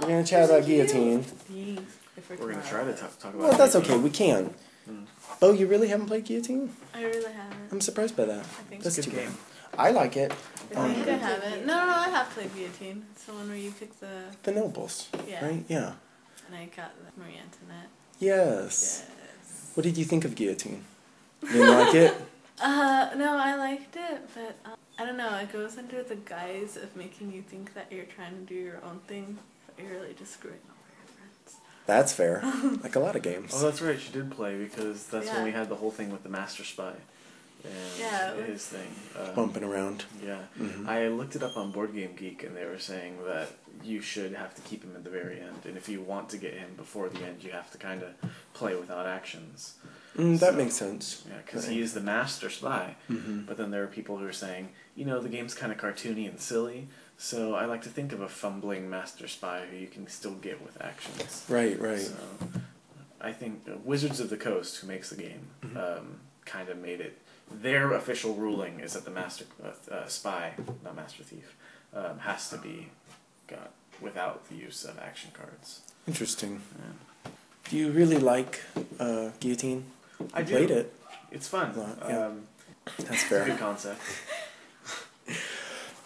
We're going to chat about Guillotine. We're going to try to talk about Well, that's okay. We can. Bo, you really haven't played Guillotine? I really haven't. I'm surprised by that. I think That's it's too a good game. I like it. I think I haven't. No, I have played Guillotine. It's the one where you pick the nobles. Yeah. Right? Yeah. And I got the Marie Antoinette. Yes. What did you think of Guillotine? You didn't like it? No, I liked it, but I don't know. It goes under the guise of making you think that you're trying to do your own thing, but you're really just screwing over your friends. That's fair. Like a lot of games. Oh, that's right. She did play because that's when we had the whole thing with the Master Spy. And his thing. Bumping around. Yeah. I looked it up on Board Game Geek, and they were saying that you should have to keep him at the very end. And if you want to get him before the end, you have to kind of play without actions. That makes sense. Yeah, because he is the Master Spy. But then there are people who are saying, you know, the game's kind of cartoony and silly, so I like to think of a fumbling Master Spy who you can still get with actions. Right. So I think Wizards of the Coast, who makes the game, kind of made it. Their official ruling is that the Master Spy, not Master Thief, has to be got without the use of action cards. Interesting. Yeah. Do you really like Guillotine? I played do. it. It's fun. Yeah. That's fair. It's a good concept.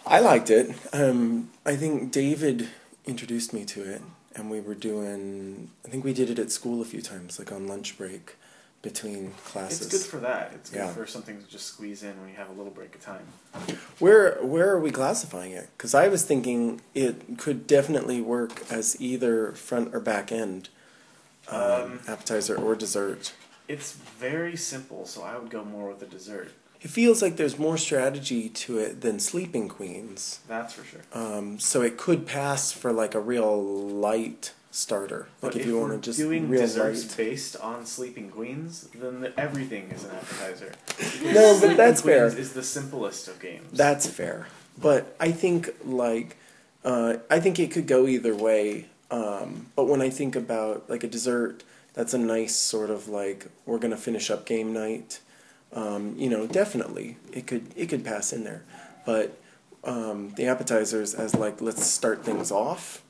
I liked it. I think David introduced me to it, and we were doing. I think we did it at school a few times, like on lunch break, between classes. It's good for that. It's good for something to just squeeze in when you have a little break of time. Where are we classifying it? Because I was thinking it could definitely work as either front or back end, appetizer or dessert. It's very simple, so I would go more with the dessert. It feels like there's more strategy to it than Sleeping Queens. That's for sure. So it could pass for like a real light starter. Like but if you want to just doing real desserts light. based on Sleeping Queens, then everything is an appetizer. No, but that's fair. Is the simplest of games. That's fair. But I think I think it could go either way. But when I think about like a dessert, that's a nice sort of like we're gonna finish up game night. You know, definitely it could pass in there. But the appetizers as like let's start things off.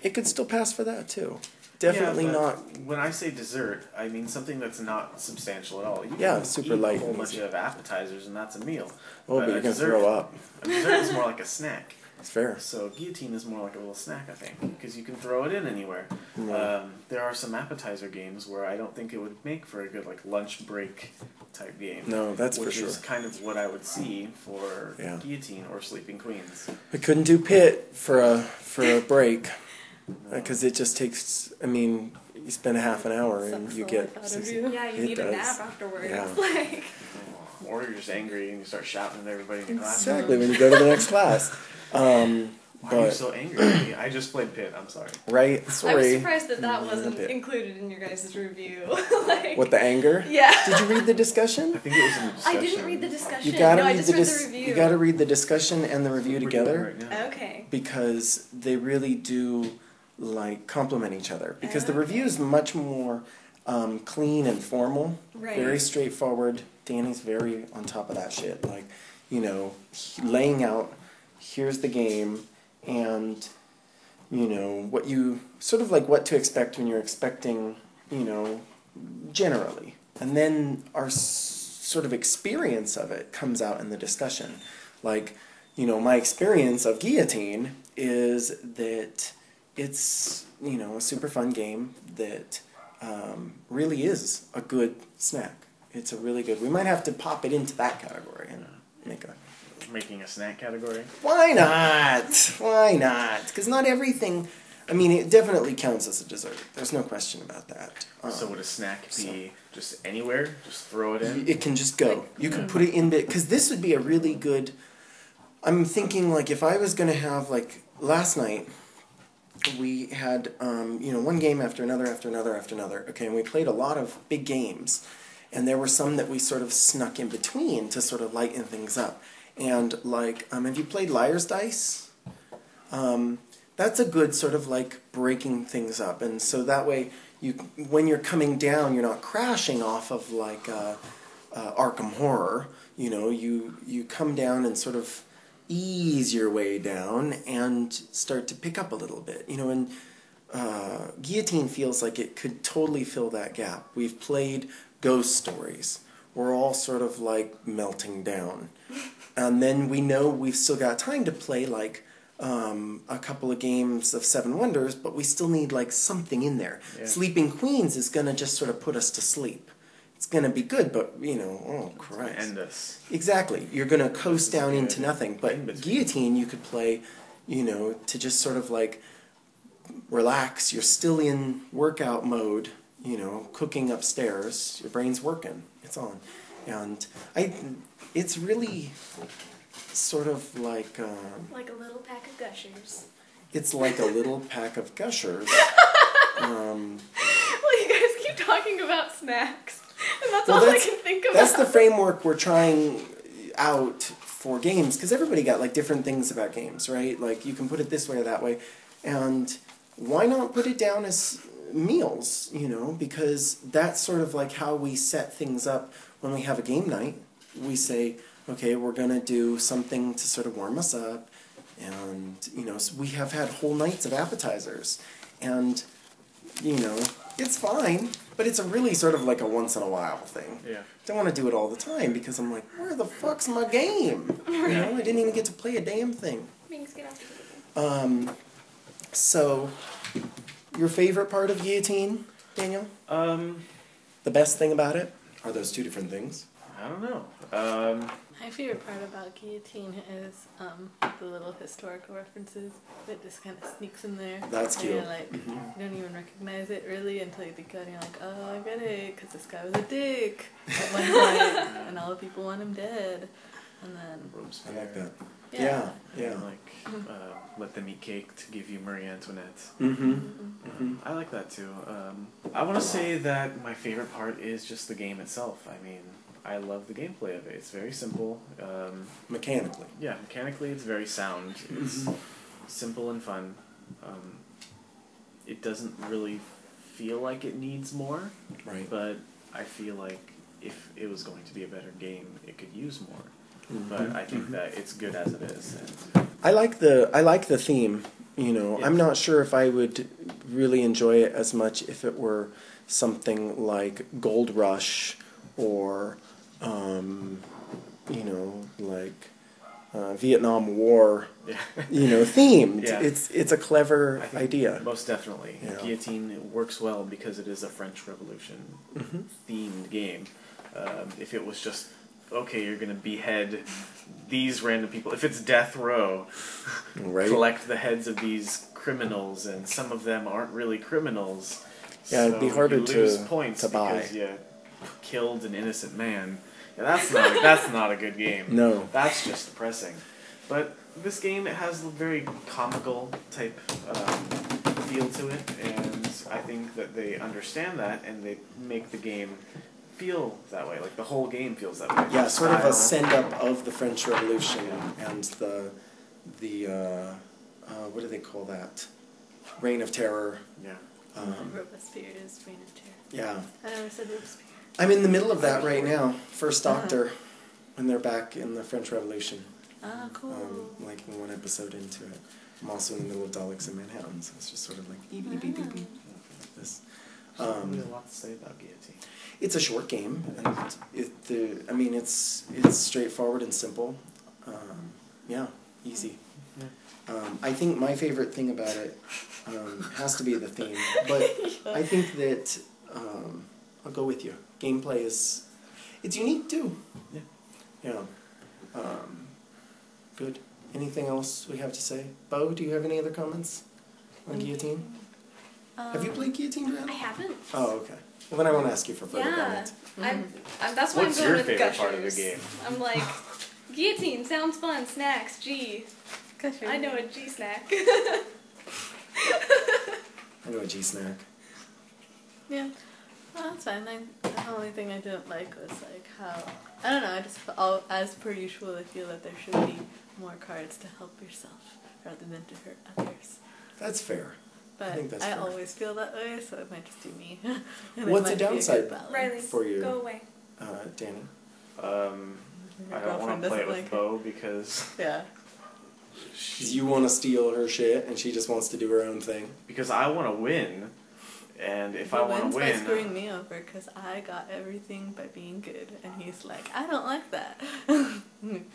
It could still pass for that too. Definitely not. When I say dessert, I mean something that's not substantial at all. You can super eat light. A whole bunch of appetizers, and that's a meal. Oh, but you're gonna throw up. A dessert is more like a snack. It's fair. So Guillotine is more like a little snack, I think, because you can throw it in anywhere. There are some appetizer games where I don't think it would make for a good like lunch break type game. No, that's for sure. Which is kind of what I would see for Guillotine or Sleeping Queens. We couldn't do Pit for a break because it just takes. I mean, you spend a half an hour and you get. Yeah, you need a nap afterwards. Yeah. Like. Or you're just angry and you start shouting at everybody in the class. Exactly, when you go to the next class. Why are you so angry at me? I just played Pit, I'm sorry. Right, sorry. I was surprised that wasn't included in your guys' review. Like, what, the anger? Yeah. Did you read the discussion? I think it was in the discussion. I didn't read the discussion. You gotta no, read I just read the review. You gotta read the discussion and the review together. Right now. Okay. Because they really do, like, complement each other. Because the review is much more clean and formal. Right. Very straightforward. Danny's very on top of that shit. Like, you know, laying out, here's the game, and, you know, what you, sort of like what to expect when you're expecting, you know, generally. And then our sort of experience of it comes out in the discussion. Like, you know, my experience of Guillotine is that it's, you know, a super fun game that really is a good snack. It's a really good. We might have to pop it into that category and making a snack category. Why not? Why not? Because not everything. I mean, it definitely counts as a dessert. There's no question about that. So would a snack be just anywhere? Just throw it in? It can just go. You can put it in because this would be a really good. I'm thinking like if I was going to have like last night. We had you know, one game after another after another after another. Okay, and we played a lot of big games. And there were some that we sort of snuck in between to sort of lighten things up. And like, have you played Liar's Dice? That's a good sort of like breaking things up. And so that way, when you're coming down, you're not crashing off of like Arkham Horror. You know, you come down and sort of ease your way down and start to pick up a little bit. You know, and Guillotine feels like it could totally fill that gap. We've played ghost stories. We're all sort of like melting down. And then we know we've still got time to play like a couple of games of Seven Wonders, but we still need like something in there. Yeah. Sleeping Queens is going to just sort of put us to sleep. It's going to be good, but, you know, oh, Christ. End us. Exactly. You're going to coast down into nothing. But Guillotine you could play, you know, to just sort of like relax. You're still in workout mode, you know, cooking upstairs. Your brain's working. It's on. And it's really sort of like a little pack of gushers. It's like a little pack of gushers. Well, you guys keep talking about snacks, and that's well, all I can think about. That's the framework we're trying out for games, because everybody got like different things about games, right? Like you can put it this way or that way, and why not put it down as meals, you know, because that's sort of like how we set things up when we have a game night. We say, okay, we're going to do something to sort of warm us up, and, you know, so we have had whole nights of appetizers, and, you know, it's fine, but it's a really sort of like a once-in-a-while thing. Yeah. Don't want to do it all the time, because I'm like, where the fuck's my game? You know, I didn't even get to play a damn thing. So, your favorite part of Guillotine, Daniel? The best thing about it? Are those two different things? I don't know. My favorite part about Guillotine is the little historical references that just kind of sneaks in there. That's cute. You're like, you don't even recognize it really until you think about it, and you're like, oh, I get it, because this guy was a dick at one point, and all the people want him dead. And then... I like that. Yeah. Like, let them eat cake to give you Marie Antoinette. I like that too. I want to say that my favorite part is just the game itself. I mean, I love the gameplay of it. It's very simple. Mechanically. Yeah, mechanically it's very sound. It's simple and fun. It doesn't really feel like it needs more. Right. But I feel like if it was going to be a better game, it could use more. But I think that it's good as it is. And I like the theme. You know, I'm not sure if I would really enjoy it as much if it were something like Gold Rush or, you know, like Vietnam War. You know, themed. It's a clever idea. Most definitely, Guillotine works well because it is a French Revolution themed game. If it was just okay, you're going to behead these random people. If it's death row, collect the heads of these criminals, and some of them aren't really criminals. Yeah, so it'd be harder you lose to points buy. Because you killed an innocent man. Yeah, that's not a good game. No. That's just depressing. But this game, it has a very comical type feel to it, and I think that they understand that, and they make the game feel that way. Like the whole game feels that way. Yeah, sort of a send-up of the French Revolution and the what do they call that? Reign of Terror. Yeah. Robespierre's Reign of Terror. Yeah. I never said Robespierre. I'm in the middle of that right now. First Doctor, when they're back in the French Revolution. Ah, cool. Like one episode into it. I'm also in the middle of Daleks in Manhattan, so it's just sort of like beep, beep, beep, beep, beep, like this. Really a lot to say about Guillotine. It's a short game, and it's straightforward and simple. Easy. I think my favorite thing about it has to be the theme, but I think that I'll go with you. Gameplay it's unique too. Yeah. Good. Anything else we have to say? Bo, do you have any other comments on Guillotine? Have you played Guillotine, Brianna? I haven't. Oh, okay. Well, then I won't ask you for further comments. That's why What's I'm going your with favorite gushers. part of the game? I'm like, Guillotine sounds fun. Snacks, G. Gushers. I know a G snack. I know a G snack. Yeah. Well, that's fine. The only thing I didn't like was like how, I don't know, I just, as per usual, I feel that there should be more cards to help yourself rather than to hurt others. That's fair. But I think that's I fair. always feel that way, so it might just be me. What's the downside Riley, for you, go away. Danny? I don't want to play it with Bo because 'Cause you want to steal her shit, and she just wants to do her own thing. Because I want to win, and if I want to by win, screwing me over because I got everything by being good, and he's like, I don't like that.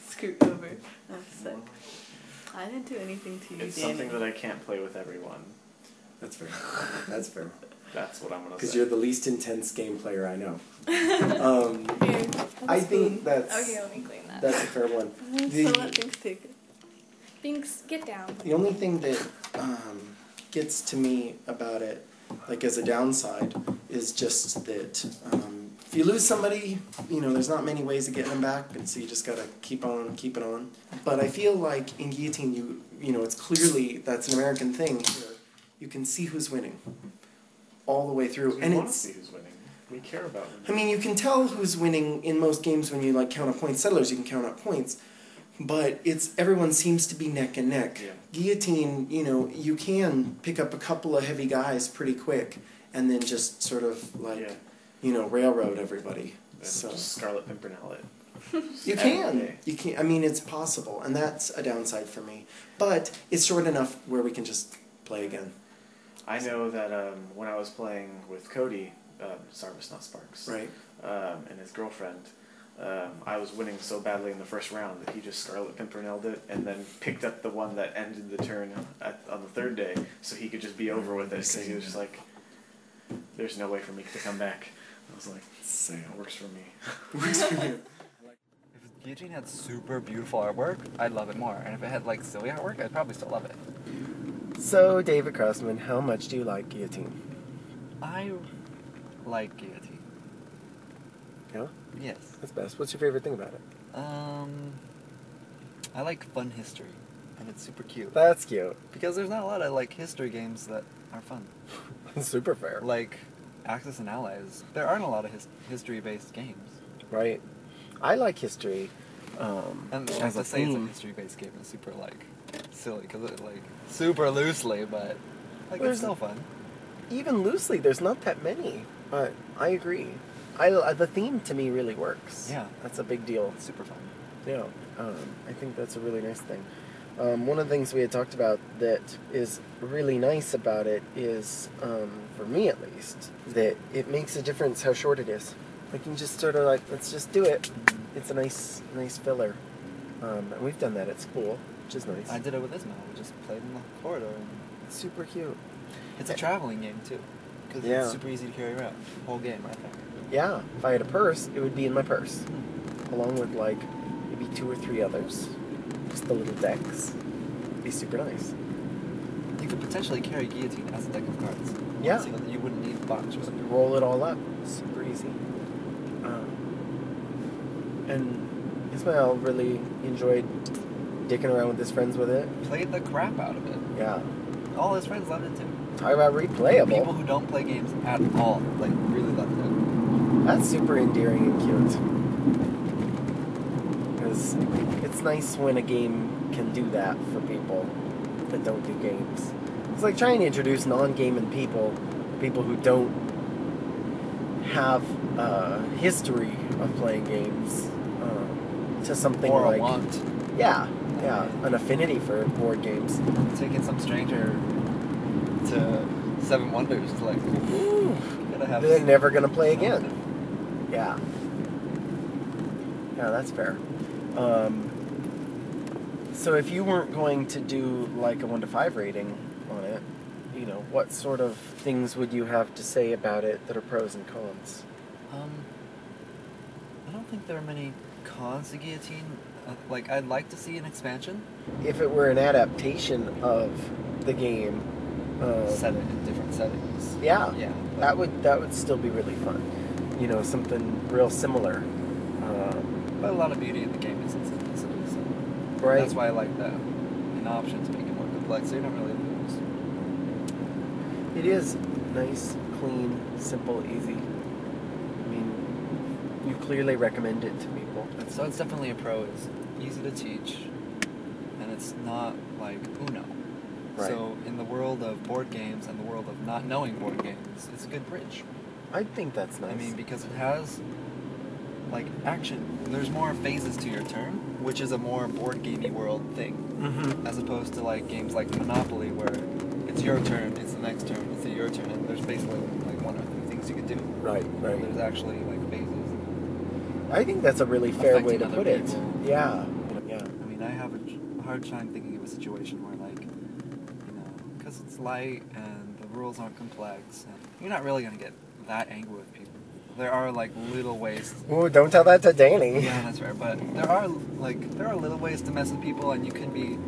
Screwed over. I was like, I didn't do anything to you, it's Danny. something that I can't play with everyone. That's fair. That's fair. That's what I'm gonna say. Because you're the least intense game player I know. Here, I think that's Okay, let me clean that. that's a fair one. so let things take it. Binks, get down. The only thing that gets to me about it, like as a downside, is just that if you lose somebody, there's not many ways of getting them back, and so you just gotta keep it on. But I feel like in Guillotine, it's clearly that's an American thing. Where you can see who's winning all the way through, We and want to it's. see who's winning. We care about winning. I mean, you can tell who's winning in most games when you count up points. Settlers, you can count up points. But everyone seems to be neck and neck. Yeah. Guillotine, you can pick up a couple of heavy guys pretty quick, and then just sort of railroad everybody. And So just Scarlet Pimpernel it. you Every can, day. I mean, it's possible, and that's a downside for me. But it's short enough where we can just play again. I know that when I was playing with Cody, Sarvis, not Sparks, Right. And his girlfriend, I was winning so badly in the first round that he just Scarlet Pimpernelled it and then picked up the one that ended the turn on the third day so he could just be over with it because he was just like, there's no way for me to come back. I was like, it works for me. If Guillotine had super beautiful artwork, I'd love it more. And if it had silly artwork, I'd probably still love it. So, David Crossman, how much do you like Guillotine? I like Guillotine. Yeah? Yes. That's best. What's your favorite thing about it? I like fun history, and it's super cute. That's cute. Because there's not a lot of history games that are fun. Super fair. Like Axis and Allies. There aren't a lot of history-based games. Right. I like history. And as to a say it's a theme. history-based game is super silly because it super loosely, but it's still fun. Even loosely, there's not that many. But I agree. The theme to me really works. Yeah. That's a big deal. It's super fun. Yeah. I think that's a really nice thing. One of the things we had talked about that is really nice about it is, for me at least, that it makes a difference how short it is. You can just sort of let's just do it. It's a nice filler. And we've done that at school, which is nice. I did it with Ismail. We just played in the corridor. And It's super cute. it's a traveling game too, because Yeah. it's super easy to carry around. Whole game, I think. Yeah, if I had a purse, it would be in my purse, along with maybe 2 or 3 others. Just the little decks. It'd be super nice. You could potentially carry Guillotine as a deck of cards. Yeah. So that you wouldn't need a box with it. Roll it all up. Super easy. And Ismail really enjoyed dicking around with his friends with it. Played the crap out of it. Yeah. All his friends loved it too. Talk about replayable. People who don't play games at all, really loved it. That's super endearing and cute. Because it's nice when a game can do that for people that don't do games. It's like trying to introduce non-gaming people who don't have a history of playing games, to something Or like... a want. Yeah, an affinity for board games. Taking some stranger to Seven Wonders is Ooh, gotta have they're never going to play something. again. Yeah. Yeah, that's fair. So if you weren't going to do a 1 to 5 rating on it, what sort of things would you have to say about it that are pros and cons? I don't think there are many cons to Guillotine. I'd like to see an expansion. If it were an adaptation of the game, Set it in different settings. yeah, Yeah. that would still be really fun. Something real similar. But a lot of beauty in the game is in simplicity, so Right. that's why I like that. An option to make it more complex, so you don't really lose. It is nice, clean, simple, easy. I mean, you clearly recommend it to people. So it's definitely a pro. It's easy to teach, and it's not like Uno. Right. So in the world of board games and the world of not knowing board games, it's a good bridge. I think that's nice. I mean, because it has action. There's more phases to your turn, which is a more board gamey world thing, Mm-hmm. as opposed to like games like Monopoly, where it's your turn, it's the next turn, it's your turn, and there's basically like one or two things you can do. Right, right. There's actually like phases. I think that's a really fair way to Affecting put other it. people. Yeah. Yeah. I mean, I have a hard time thinking of a situation where, like, you know, because it's light and the rules aren't complex, and you're not really going to get that angry with people. There are, like, little ways. Ooh, don't tell that to Danny. Yeah, that's right. But there are little ways to mess with people, and you can be.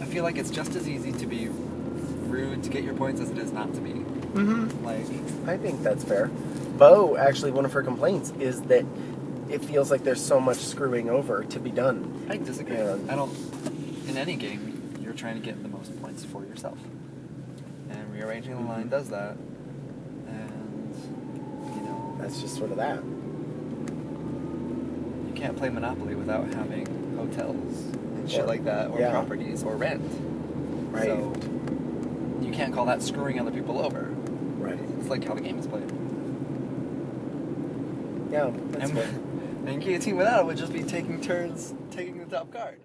I feel like it's just as easy to be rude to get your points as it is not to be. Mm-hmm. Like, I think that's fair. Bo, actually, one of her complaints is that it feels like there's so much screwing over to be done. I disagree. Yeah. I don't. In any game, you're trying to get the most points for yourself, and rearranging the line does that. And you know, That's just sort of that. you can't play Monopoly without having hotels and shit Or- like that, or yeah. properties, or rent. Right. So you can't call that screwing other people over. Right. It's like how the game is played. Yeah, that's And, fair. and Guillotine without it would just be taking turns taking the top card.